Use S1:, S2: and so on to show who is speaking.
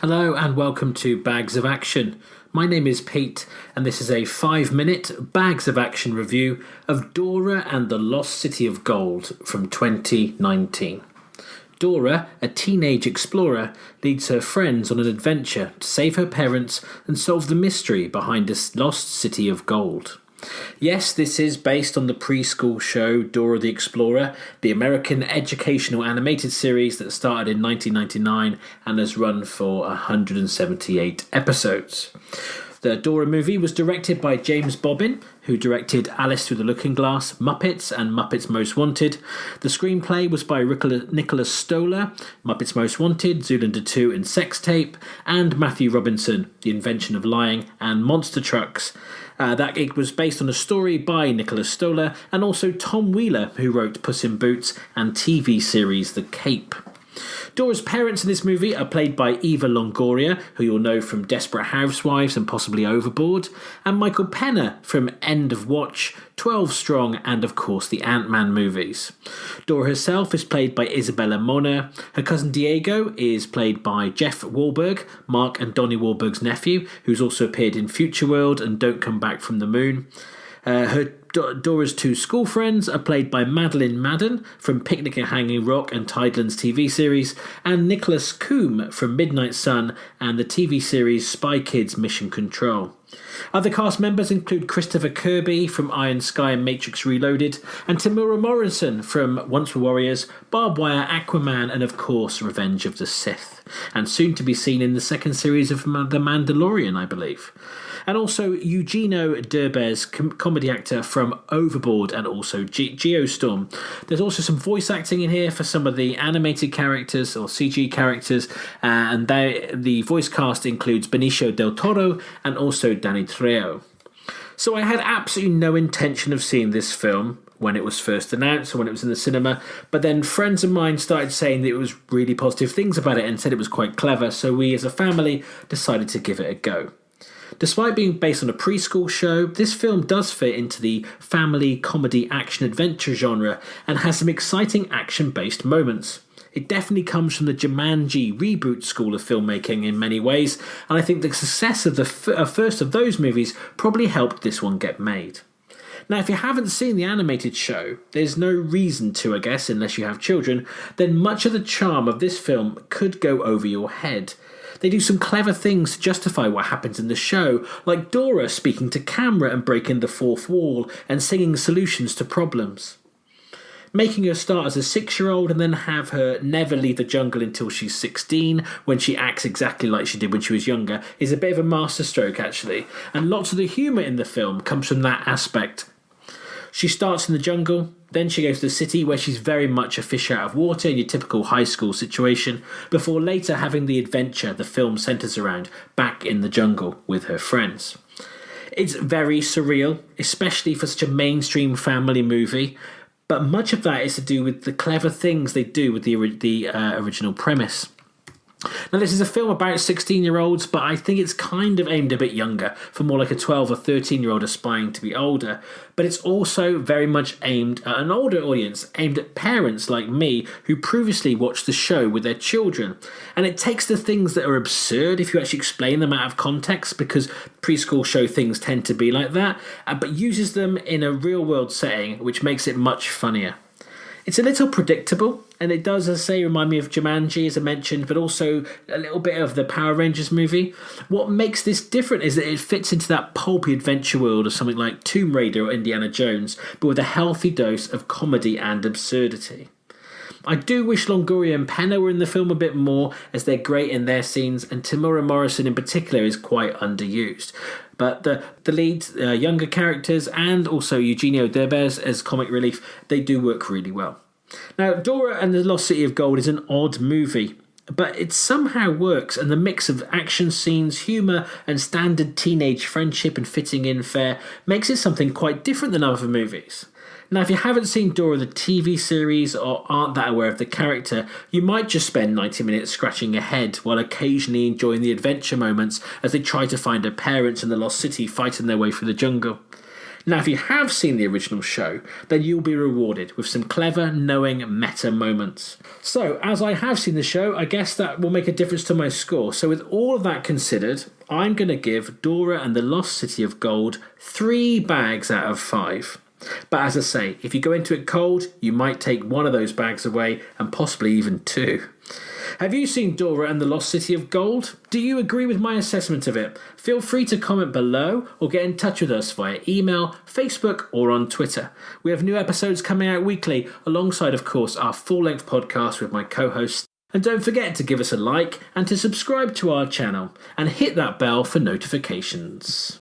S1: Hello and welcome to Bags of Action. My name is Pete and this is a 5-minute Bags of Action review of Dora and the Lost City of Gold from 2019. Dora, a teenage explorer, leads her friends on an adventure to save her parents and solve the mystery behind this lost city of gold. Yes, this is based on the preschool show Dora the Explorer, the American educational animated series that started in 1999 and has run for 178 episodes. The Dora movie was directed by James Bobbin, who directed Alice Through the Looking Glass, Muppets, and Muppets Most Wanted. The screenplay was by Nicholas Stoller, Muppets Most Wanted, Zoolander 2 and Sex Tape, and Matthew Robinson, The Invention of Lying, and Monster Trucks. It was based on a story by Nicholas Stoller and also Tom Wheeler, who wrote Puss in Boots and TV series The Cape. Dora's parents in this movie are played by Eva Longoria, who you'll know from Desperate Housewives and possibly Overboard, and Michael Peña from End of Watch, 12 Strong, and of course the Ant-Man movies. Dora herself is played by Isabela Merced. Her cousin Diego is played by Jeff Wahlberg, Mark and Donnie Wahlberg's nephew, who's also appeared in Future World and Don't Come Back from the Moon. Dora's two school friends are played by Madeline Madden from Picnic at Hanging Rock and Tidelands TV series, and Nicholas Coombe from Midnight Sun and the TV series Spy Kids Mission Control. Other cast members include Christopher Kirby from Iron Sky and Matrix Reloaded, and Temuera Morrison from Once Were Warriors, Barbed Wire, Aquaman, and of course Revenge of the Sith, and soon to be seen in the second series of The Mandalorian, I believe. And also Eugenio Derbez, comedy actor from Overboard and also Geostorm. There's also some voice acting in here for some of the animated characters or CG characters, and the voice cast includes Benicio del Toro and also Danny Trejo. So I had absolutely no intention of seeing this film when it was first announced or when it was in the cinema, but then friends of mine started saying that it was really positive things about it and said it was quite clever, so we as a family decided to give it a go. Despite being based on a preschool show, this film does fit into the family comedy action adventure genre and has some exciting action-based moments. It definitely comes from the Jumanji reboot school of filmmaking in many ways, and I think the success of the first of those movies probably helped this one get made. Now, if you haven't seen the animated show, there's no reason to, I guess, unless you have children, then much of the charm of this film could go over your head. They do some clever things to justify what happens in the show, like Dora speaking to camera and breaking the fourth wall and singing solutions to problems. Making her start as a 6-year-old and then have her never leave the jungle until she's 16, when she acts exactly like she did when she was younger, is a bit of a masterstroke actually, and lots of the humour in the film comes from that aspect. She starts in the jungle, then she goes to the city where she's very much a fish out of water in your typical high school situation, before later having the adventure the film centres around back in the jungle with her friends. It's very surreal, especially for such a mainstream family movie, but much of that is to do with the clever things they do with the original premise. Now, this is a film about 16-year-olds, but I think it's kind of aimed a bit younger, for more like a 12 or 13-year-old aspiring to be older. But it's also very much aimed at an older audience, aimed at parents like me who previously watched the show with their children. And it takes the things that are absurd if you actually explain them out of context, because preschool show things tend to be like that, but uses them in a real-world setting, which makes it much funnier. It's a little predictable, and it does, as I say, remind me of Jumanji, as I mentioned, but also a little bit of the Power Rangers movie. What makes this different is that it fits into that pulpy adventure world of something like Tomb Raider or Indiana Jones, but with a healthy dose of comedy and absurdity. I do wish Longoria and Peña were in the film a bit more, as they're great in their scenes, and Temuera Morrison in particular is quite underused. But the lead, younger characters, and also Eugenio Derbez as comic relief, they do work really well. Now, Dora and the Lost City of Gold is an odd movie, but it somehow works, and the mix of action scenes, humour, and standard teenage friendship and fitting in fare makes it something quite different than other movies. Now, if you haven't seen Dora the TV series or aren't that aware of the character, you might just spend 90 minutes scratching your head while occasionally enjoying the adventure moments as they try to find her parents in the lost city fighting their way through the jungle. Now, if you have seen the original show, then you'll be rewarded with some clever, knowing meta moments. So, as I have seen the show, I guess that will make a difference to my score. So with all of that considered, I'm going to give Dora and the Lost City of Gold 3 bags out of 5. But as I say, if you go into it cold, you might take one of those bags away, and possibly even 2. Have you seen Dora and the Lost City of Gold? Do you agree with my assessment of it? Feel free to comment below or get in touch with us via email, Facebook or on Twitter. We have new episodes coming out weekly, alongside of course our full-length podcast with my co-hosts. And don't forget to give us a like and to subscribe to our channel and hit that bell for notifications.